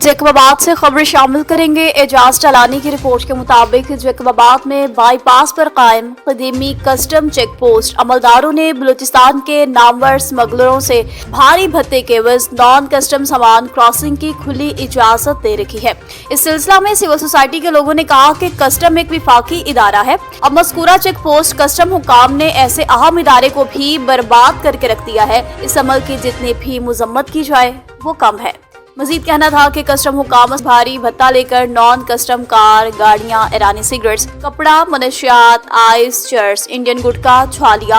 जैकबाबाद से खबर शामिल करेंगे। एजाज टलानी की रिपोर्ट के मुताबिक जैकबाबाद में बाईपास पर कायम कदीमी कस्टम चेक पोस्ट अमलदारों ने बलूचिस्तान के नामवर स्मगलरों से भारी भत्ते के एवज नॉन कस्टम सामान क्रॉसिंग की खुली इजाजत दे रखी है। इस सिलसिला में सिविल सोसाइटी के लोगों ने कहा कि कस्टम एक विफाकी इदारा है। अब मज़कूरा चेक पोस्ट कस्टम हुकाम ने ऐसे अहम इदारे को भी बर्बाद करके रख दिया है। इस अमल की जितनी भी मजम्मत की जाए वो कम है। मजीद कहना था कि कस्टम हुकाम भारी भत्ता लेकर नॉन कस्टम कार, गाड़ियां, ईरानी सिगरेट्स, कपड़ा, मनशियात, आइस, चर्स, इंडियन गुटखा, छालिया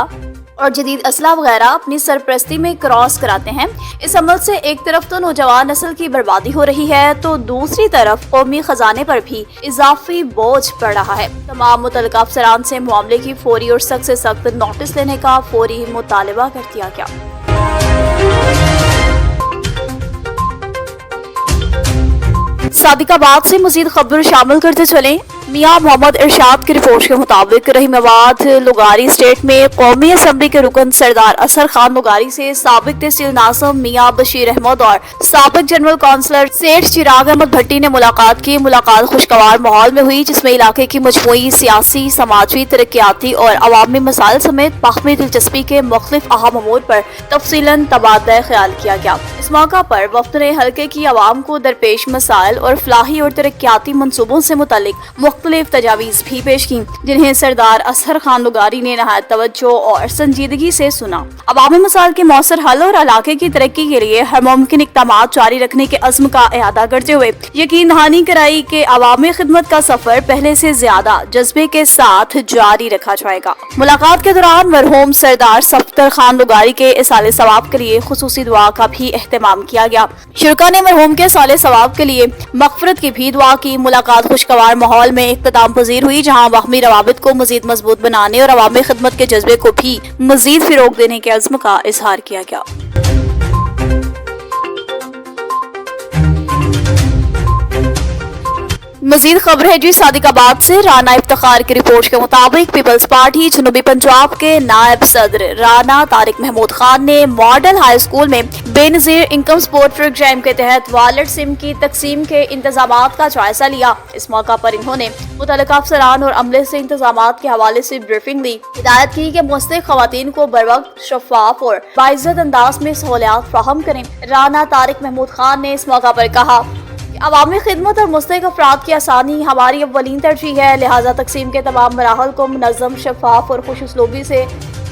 और जदीद असला वगैरह अपनी सरपरस्ती में क्रॉस कराते हैं। इस अमल से एक तरफ तो नौजवान नस्ल की बर्बादी हो रही है तो दूसरी तरफ कौमी खजाने पर भी इजाफी बोझ पड़ रहा है। तमाम मुतल्लिका अफसरान से मामले की फौरी और सख्त से सख्त नोटिस लेने का फौरी मुतालबा कर दिया गया। सादिकाबाद से मजीद खबर शामिल करते चलें। मियां मोहम्मद इरशाद की रिपोर्ट के मुताबिक रहीमाबाद लुगारी स्टेट में कौमी असम्बली के रुकन सरदार असर खान लुगारी से साबिक तहसील नाज़िम मियां बशीर अहमद और साबिक जनरल काउंसलर सेठ चिराग अहमद भट्टी ने मुलाकात की। मुलाकात खुशगवार माहौल में हुई जिसमें इलाके की मजमूई सियासी, समाजी, तरक्याती और अवामी मसाइल समेत बाहमी दिलचस्पी के मुख्तलिफ अहम अमूर पर तफसीलन तबादला ख्याल किया गया। इस मौका पर वफ्द ने हल्के की आवाम को दरपेश मसाइल और फलाही और तरक्याती मनसूबों से मुतल्लिक मुख्तलिफ तजावीज़ भी पेश की, जिन्हें सरदार असहर खान लुगारी ने नहायत तवज्जो और संजीदगी से सुना। अवामी मसाइल के मौसर हल और इलाके की तरक्की के लिए हर मुमकिन इक़दामात जारी रखने के अज़्म का इआदा करते हुए यकीन दहानी कराई कि अवामी खिदमत का सफर पहले से ज्यादा जज्बे के साथ जारी रखा जाएगा। मुलाकात के दौरान मरहूम सरदार सफ्तर खान लुगारी के इसाले सवाब के लिए खुसूसी दुआ का भी एहतमाम किया गया। शुरका ने मरहूम के साले सवाब के लिए मग़फ़िरत की भी दुआ की। मुलाकात खुशगवार माहौल में इख्तिताम पजीर हुई जहाँ बाहमी रवाबित को मजीद मजबूत बनाने और अवामी खिदमत के जज्बे को भी मजीद फिरोग देने के अज़्म का इजहार किया गया। मजीद खबर है जी सादिकाबाद से। राना इफ्तिखार की रिपोर्ट के मुताबिक पीपल्स पार्टी जनूबी पंजाब के नायब सदर राना तारिक महमूद खान ने मॉडल हाई स्कूल में बेनजीर इनकम सपोर्ट प्रोग्राम के तहत वॉलेट सिम की तकसीम के इंतजामात का जायजा लिया। इस मौका पर इन्होंने मुतल्लिका अफसरान और अमले से इंतजामात के हवाले से ब्रीफिंग दी। हिदायत की कि मुस्तहिक खवातीन को बर वक्त, शफाफ और बाइज्जत अंदाज में सहूलियात फराहम करें। राना तारिक महमूद खान ने इस मौका पर कहा, अवामी खिदमत और मुस्तहिक अफराद की आसानी हमारी अव्वलीन तरजीह है, लिहाजा तकसीम के तमाम मराहल को मुनज़्ज़म, शफाफ और खुश उसलूबी से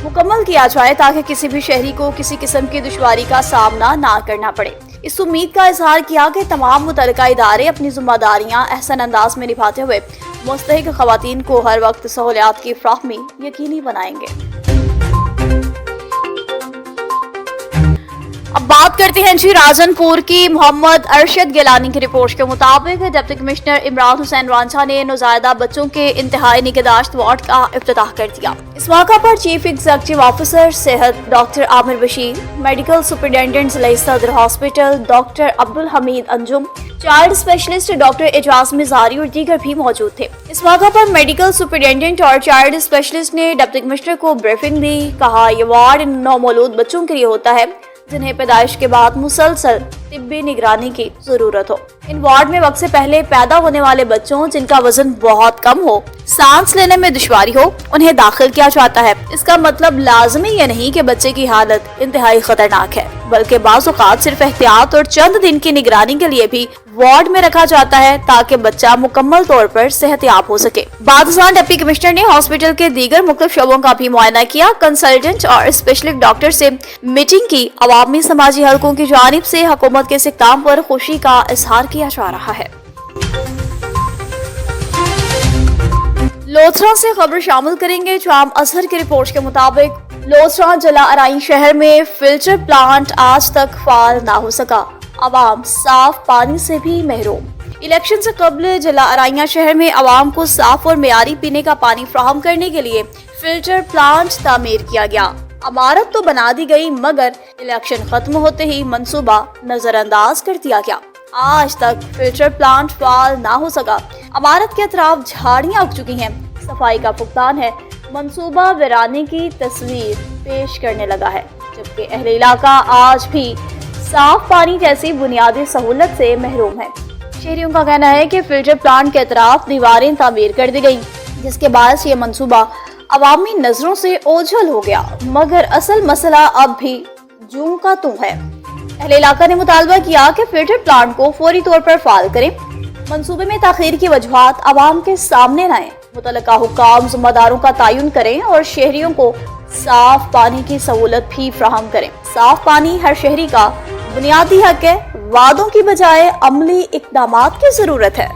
मुकम्मल किया जाए ताकि किसी भी शहरी को किसी किस्म की दुश्वारी का सामना ना करना पड़े। इस उम्मीद का इजहार किया कि तमाम मुतल्लिका इदारे अपनी जिम्मेदारियां अहसन अंदाज में निभाते हुए मुस्तहिक खवातीन को हर वक्त सहूलियात की फ्राहमी यकीनी बनाएंगे। अब बात करते हैं जी राजनपुर की। मोहम्मद अरशद गिलानी की रिपोर्ट के मुताबिक डिप्टी कमिश्नर इमरान हुसैन रांझा ने नौज़ायदा बच्चों के इंतहाई निगहदाश्त वार्ड का इफ्तिताह कर दिया। इस मौका पर चीफ एग्जीक्यूटिव ऑफिसर सेहत doctor Amir Bashir, medical superintendent ज़िला सदर hospital doctor Abdul Hameed Anjum, child specialist doctor Ejaz Mizari और दीगर भी मौजूद थे। इस मौका पर मेडिकल सुपरिटेंडेंट और चाइल्ड स्पेशलिस्ट ने डिप्टी कमिश्नर को ब्रीफिंग दी। कहा, यह वार्ड नौमौलूद बच्चों के लिए होता है जिन्हें पैदाइश के बाद मुसलसल तिब्बी निगरानी की जरूरत हो। इन वार्ड में वक्त से पहले पैदा होने वाले बच्चों जिनका वजन बहुत कम हो, सांस लेने में दुश्वारी हो, उन्हें दाखिल किया जाता है। इसका मतलब लाजमी ये नहीं कि बच्चे की हालत इंतहाई खतरनाक है, बल्कि बाज़ औक़ात सिर्फ एहतियात और चंद दिन की निगरानी के लिए भी वार्ड में रखा जाता है ताकि बच्चा मुकम्मल तौर पर सेहतयाब हो सके। बादशाह डिप्टी कमिश्नर ने हॉस्पिटल के दीगर मुख्तलिफ शोबों का भी मुआयना किया। कंसल्टेंट और स्पेशलिस्ट डॉक्टर से मीटिंग की। अवामी समाजी हलकों की जानिब से हुकूमत के इस इक़दाम पर खुशी का इजहार किया जा रहा है। लोथरा से खबर शामिल करेंगे। जाम अजहर की रिपोर्ट के मुताबिक लोथरा जला अराई शहर में फिल्टर प्लांट आज तक फाल ना हो सका। अवाम साफ पानी से भी महरूम। इलेक्शन से कबल जला अराइया शहर में अवाम को साफ और मेयारी पीने का पानी फराहम करने के लिए फिल्टर प्लांट तामीर किया गया। इमारत तो बना दी गई मगर इलेक्शन खत्म होते ही मंसूबा नजरअंदाज कर दिया गया। आज तक फिल्टर प्लांट फाल ना हो सका। इमारत के अतराफ झाड़ियां उग चुकी हैं। सफाई का फुकदान है। मंसूबा वीराने की तस्वीर पेश करने लगा है, जबकि अहले इलाका आज भी साफ पानी जैसी बुनियादी सहूलत से महरूम है। शहरियों का कहना है कि फिल्टर प्लांट के अतराफ दीवारें तामीर कर दी गई, जिसके बाद ये मंसूबा अवामी नजरों से ओझल हो गया, मगर असल मसला अब भी जूं का तू है। अहले इलाका ने मुतालबा किया कि फिल्टर प्लांट को फौरी तौर पर फाल करें, मंसूबे में ताखीर की वजूहात आवाम के सामने लाएं, मुतल्लिका हुक्काम जिम्मेदारों का तयन करें और शहरियों को साफ पानी की सहूलत भी फराहम करें। साफ पानी हर शहरी का बुनियादी हक है, वादों की बजाय अमली इक़दामात की जरूरत है।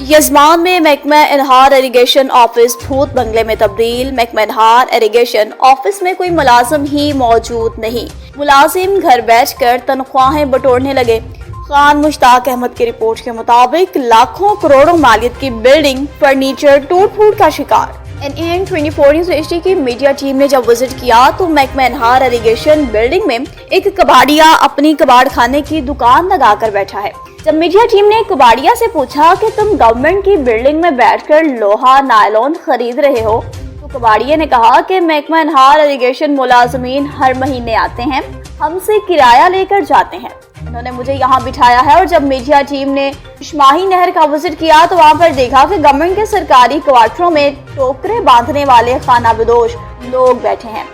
यजमान में महकमा इनहार इरिगेशन ऑफिस भूत बंगले में तब्दील। महकमा इनहार इरिगेशन ऑफिस में कोई मुलाजिम ही मौजूद नहीं, मुलाजिम घर बैठकर तनख्वाहें बटोरने लगे। खान मुश्ताक अहमद की रिपोर्ट के मुताबिक लाखों करोड़ों मालियत की बिल्डिंग फर्नीचर टूट फूट का शिकार। NAN 24 न्यूज़ HD की मीडिया टीम ने जब विजिट किया तो महकमा इनहार इरिगेशन बिल्डिंग में एक कबाड़िया अपनी कबाड़ खाने की दुकान लगाकर बैठा है। जब मीडिया टीम ने कबाड़िया से पूछा कि तुम गवर्नमेंट की बिल्डिंग में बैठकर लोहा नायलॉन खरीद रहे हो, तो कबाड़िया ने कहा कि महकमा इनहार इरिगेशन मुलाजमीन हर महीने आते हैं, हमसे किराया लेकर जाते हैं। उन्होंने मुझे यहाँ बिठाया है और जब मीडिया टीम ने इश्माही नहर का विजिट किया तो वहाँ पर देखा कि गवर्नमेंट के सरकारी क्वार्टरों में टोकरे बांधने वाले खाना बदोश लोग बैठे हैं।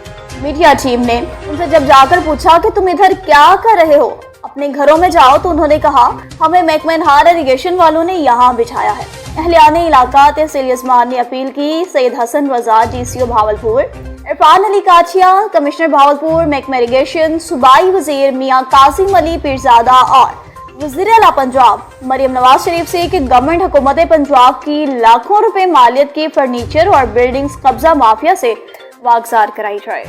मीडिया टीम ने उनसे जब जाकर पूछा कि तुम इधर क्या कर रहे हो, अपने घरों में जाओ, तो उन्होंने कहा हमें महकमा इनहार इरिगेशन वालों ने यहाँ बिठाया है। अहलियाने इलाका तहसील यजमान ने अपील की। सैयद हसन रजा DCO भावलपुर, इरफान अली काछिया कमिश्नर भावलपुर, महकमा इरिगेशन सूबाई वजीर मियां कासिम अली पीरजादा और वज़ीर आला पंजाब मरियम नवाज शरीफ से कि गवर्नमेंट हुकूमत पंजाब की लाखों रुपए मालियत के फर्नीचर और बिल्डिंग्स कब्जा माफिया से वागजार कराई जाए।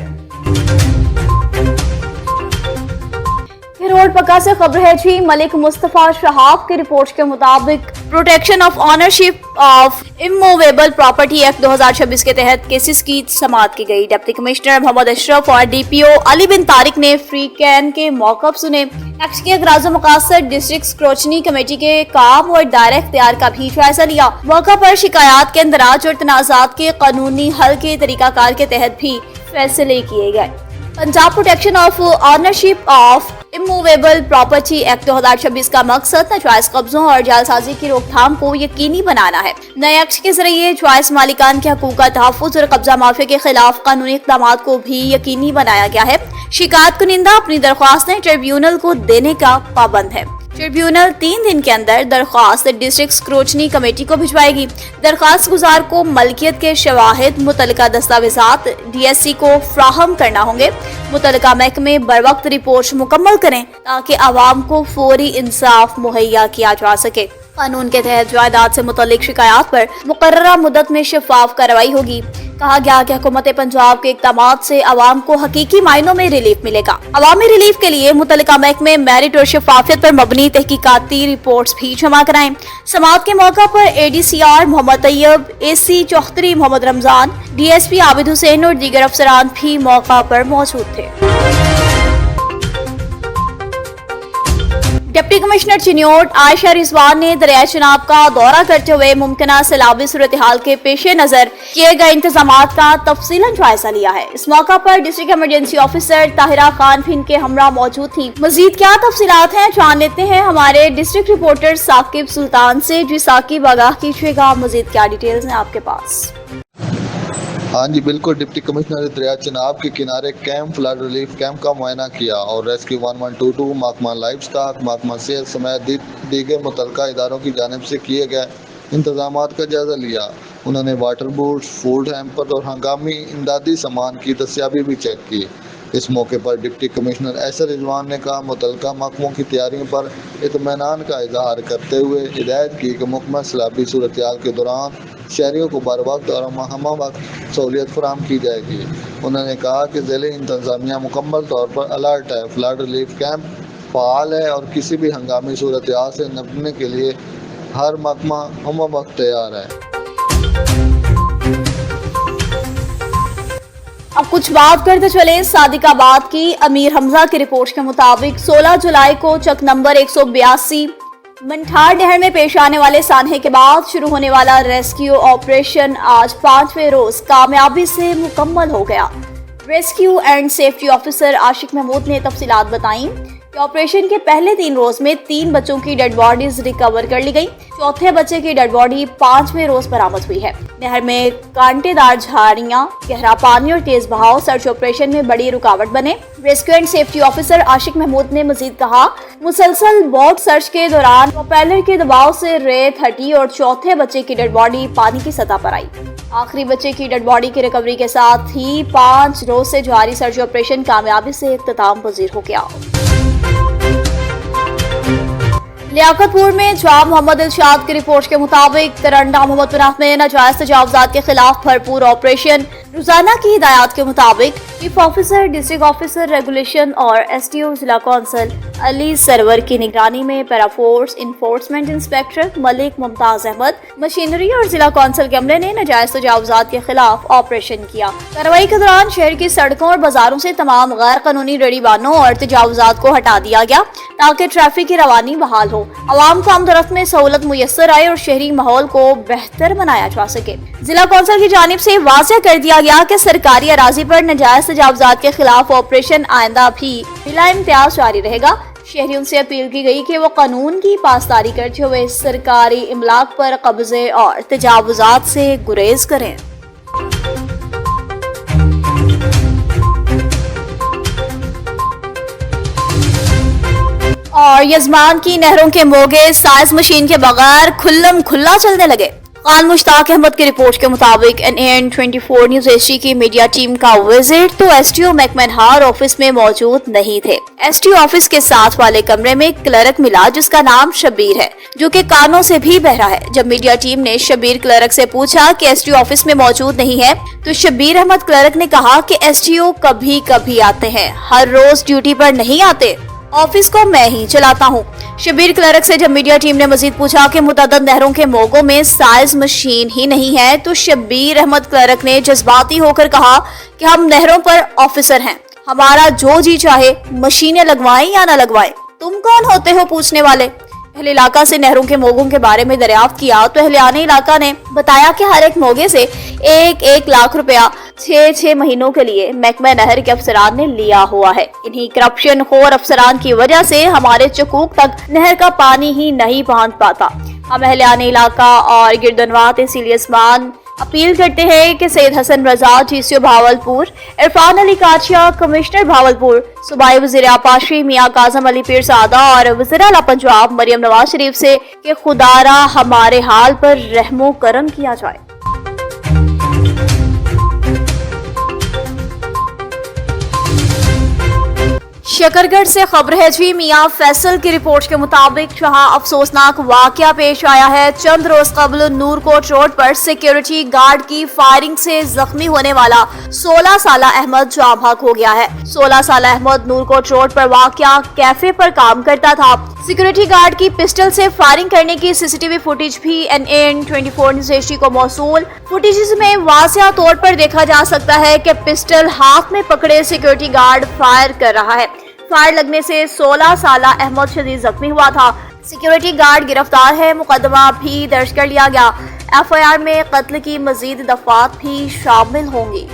रोड पक्का से खबर है जी। मलिक मुस्तफा शहाब की रिपोर्ट के मुताबिक protection of ownership of immovable property act 2026 के तहत केसेस की समाअत की गई। डिप्टी कमिश्नर मोहम्मद अशरफ और DPO अली बिन तारिक ने फ्री कैन के मौक़िफ़ सुने। एक्ट के अगराज़ व मक़ासद डिस्ट्रिक्ट स्क्रूटनी कमेटी के काम और दायरा इख्तियार का भी जायजा लिया। मौका पर शिकायत के अंदराज और तनाज़ात के कानूनी हल के तरीक़ाकार के तहत भी फैसले किए गए। Punjab protection of ownership of immovable property act 2026 का मकसद नाजायज कब्जों और जालसाजी की रोकथाम को यकीनी बनाना है। नए एक्ट के जरिए जायज मालिकान के हकूक का तहफ़्फ़ुज़ और कब्जा माफिया के खिलाफ कानूनी इक़दामात को भी यकीनी बनाया गया है। शिकायत कुनिंदा अपनी दरख्वास्तें ट्रिब्यूनल को देने का पाबंद है। ट्रिब्यूनल 3 दिन के अंदर दरख्वास्त डिस्ट्रिक्ट स्क्रूटनी कमेटी को भिजवाएगी। दरख्वास्त गुजार को मलकियत के शवाहिद, मुतल्लिका दस्तावेजात DSC को फ्राहम करना होंगे। मुतल्लिका महकमे बर वक्त रिपोर्ट मुकम्मल करें ताकि आवाम को फौरी इंसाफ मुहैया किया जा सके। कानून के तहत जायदाद से मुतल्लिक शिकायत पर मुकर्ररा मुद्दत में शफाफ कार्रवाई होगी। कहा गया कि हुकूमत पंजाब के इक़दामात से आवाम को हकीकी मायनों में रिलीफ मिलेगा। अवामी रिलीफ के लिए मुतल्लिका महकमे मेरिट और शफाफियत पर मबनी तहकीकाती रिपोर्ट्स भी जमा कराएं। समाअत के मौका पर ADCR Mohammad Tayyab, AC Chaudhary Mohammad Ramzan, DSP Abid Hussain और दीगर अफसरान भी मौका पर मौजूद थे। डिप्टी कमिश्नर चिन्योट आयशा रिजवान ने दरिया चनाब का दौरा करते हुए मुमकिना सैलाबी सूरत हाल के पेश नजर किए गए इंतजामात का तफसीलन जायजा लिया है। इस मौका पर district emergency officer Tahira Khan भी इनके हमरा मौजूद थी। मजीद क्या तफसीलात हैं जान लेते हैं हमारे डिस्ट्रिक्ट रिपोर्टर साकिब सुल्तान से। जी साकिब, आगाह कीजिएगा, मजीद क्या डिटेल्स हैं आपके पास? हाँ जी बिल्कुल। डिप्टी कमिश्नर दरिया चनाब के किनारे कैंप फ्लड रिलीफ कैंप का मुआयना किया और रेस्क्यू 1122 महकमा लाइफ स्टॉक, महकमा सेहत समेत दीगर मुतल्लिका इदारों की जानिब से किए गए इंतजामात का जायजा लिया। उन्होंने वाटर बूट्स, फूड हैम्पर और हंगामी इमदादी सामान की दस्तियाबी भी चेक की। इस मौके पर डिप्टी कमिश्नर आयशा रिजवान ने कहा मुतल्लिका महकमों की तैयारियों पर इत्मीनान का इजहार करते हुए हिदायत की कि मुकम्मल सैलाबी सूरत हाल के दौरान शहरियों को बर वक्त और हम वक्त सहूलियत फराहम की जाएगी। उन्होंने कहा कि ज़िले इंतज़ामिया मुकम्मल तौर पर अलर्ट है, फ्लड रिलीफ कैंप फ़ाल है और किसी भी हंगामी सूरत हाल से निपटने के लिए हर महकमा हम वक्त तैयार है। अब कुछ बात करते चले सादिकाबाद की। अमीर हमजा की रिपोर्ट के मुताबिक 16 जुलाई को चक नंबर 182 मंठार नहर में पेश आने वाले सानहे के बाद शुरू होने वाला रेस्क्यू ऑपरेशन आज 5वें रोज कामयाबी से मुकम्मल हो गया। रेस्क्यू एंड सेफ्टी ऑफिसर आशिक महमूद ने तफसीलात बताई। कि ऑपरेशन के पहले 3 रोज में 3 बच्चों की डेड बॉडीज रिकवर कर ली गई। चौथे बच्चे की डेड बॉडी 5वें रोज बरामद हुई है। नहर में कांटेदार झाड़ियां, गहरा पानी और तेज बहाव सर्च ऑपरेशन में बड़ी रुकावट बने। रेस्क्यू एंड सेफ्टी ऑफिसर आशिक महमूद ने मजीद कहा, मुसलसल बोट सर्च के दौरान प्रोपेलर के दबाव से रेत हटी और चौथे बच्चे की डेड बॉडी पानी की सतह पर आई। आखिरी बच्चे की डेड बॉडी की रिकवरी के साथ ही 5 रोज से जारी सर्च ऑपरेशन कामयाबी से इख्तिताम पजीर हो गया। लियाकतपुर में जनाब मोहम्मद इरशाद की रिपोर्ट के मुताबिक करंडा मोहम्मद पनाह में नाजायज तजावुजात के खिलाफ भरपूर ऑपरेशन। रोजाना की हिदायत के मुताबिक chief officer, district officer regulation और एसटीओ जिला कौंसल अली सरवर की निगरानी में para force enforcement inspector Malik Mumtaz Ahmed, machinery और जिला कौंसल के अमले ने नाजायज तजावुजात के खिलाफ ऑपरेशन किया। कार्रवाई के दौरान शहर की सड़कों और बाजारों से तमाम गैर कानूनी रेड़ीबानों और तजावुजात को हटा दिया गया ताकि ट्रैफिक की रवानी बहाल हो, आवाम को आमदरफ्त में सहूलत मुयस्सर आए और शहरी माहौल को बेहतर बनाया जा सके। जिला कौंसिल की जानिब से वाज़ेह कर दिया गया कि सरकारी अराजी पर नाजायज तजावुजात के खिलाफ ऑपरेशन आइंदा भी बिला इम्तियाज जारी रहेगा। शहरियों से अपील की गई कि वो कानून की पासदारी करते हुए सरकारी इमलाक पर कब्जे और तजावुजात से गुरेज करें। और यजमान की नहरों के मोगे साइज मशीन के बगैर खुल्लम खुल्ला चलने लगे। खान मुश्ताक अहमद की रिपोर्ट के मुताबिक NAN24 न्यूज एसटी की मीडिया टीम का विजिट तो एसटीओ मैकमनहार ऑफिस में मौजूद नहीं थे। एसटीओ ऑफिस के साथ वाले कमरे में क्लर्क मिला जिसका नाम शबीर है, जो कि कानों से भी बहरा है। जब मीडिया टीम ने शबीर क्लर्क से पूछा कि एसटीओ ऑफिस में मौजूद नहीं है, तो शबीर अहमद क्लर्क ने कहा कि एसटीओ कभी कभी आते हैं, हर रोज ड्यूटी पर नहीं आते, ऑफिस को मैं ही चलाता हूँ। शबीर क्लर्क से जब मीडिया टीम ने मजीद पूछा कि मुतअद्दिद नहरों के मोगों में साइज मशीन ही नहीं है, तो शबीर अहमद क्लर्क ने जज्बाती होकर कहा कि हम नहरों पर ऑफिसर हैं, हमारा जो जी चाहे मशीनें लगवाएं या न लगवाएं, तुम कौन होते हो पूछने वाले। अहले इलाका से नहरों के मोगों के बारे में दरियाफ्त किया तो अहलियाने इलाका ने बताया कि हर एक मोगे से 1-1 लाख रुपया 6-6 महीनों के लिए महकमा नहर के अफसरान ने लिया हुआ है। इन्हीं करप्शन खोर अफसरान की वजह से हमारे चकूक तक नहर का पानी ही नहीं पहुंच पाता। हम अहलियाने इलाका और गिरदनवा तहसील उस्मान अपील करते हैं कि सैयद हसन रजा GCO भावलपुर, इरफान अली काचिया कमिश्नर भावलपुर, सूबाई वज़ीर आपाशी मियां काज़म अली पीरज़ादा और वज़ीर आला पंजाब मरियम नवाज शरीफ से कि खुदारा हमारे हाल पर रहमो करम किया जाए। शकरगढ़ से खबर है जी। मियां फैसल की रिपोर्ट के मुताबिक जहां अफसोसनाक वाकया पेश आया है। चंद रोज कबल नूरकोट रोड पर सिक्योरिटी गार्ड की फायरिंग से जख्मी होने वाला 16 साला अहमद जाँ भाग हो गया है। 16 साला अहमद नूरकोट रोड पर वाकया कैफे पर काम करता था। सिक्योरिटी गार्ड की पिस्टल से फायरिंग करने की CCTV फुटेज भी NAN24 न्यूज एसटी को मौसूल। फुटेज में वाज़ेह तौर पर देखा जा सकता है कि पिस्टल हाथ में पकड़े सिक्योरिटी गार्ड फायर कर रहा है। फायर लगने से 16 साला अहमद शदीद जख्मी हुआ था। सिक्योरिटी गार्ड गिरफ्तार है। मुकदमा भी दर्ज कर लिया गया। FIR में कत्ल की मजीद दफात भी शामिल होंगी।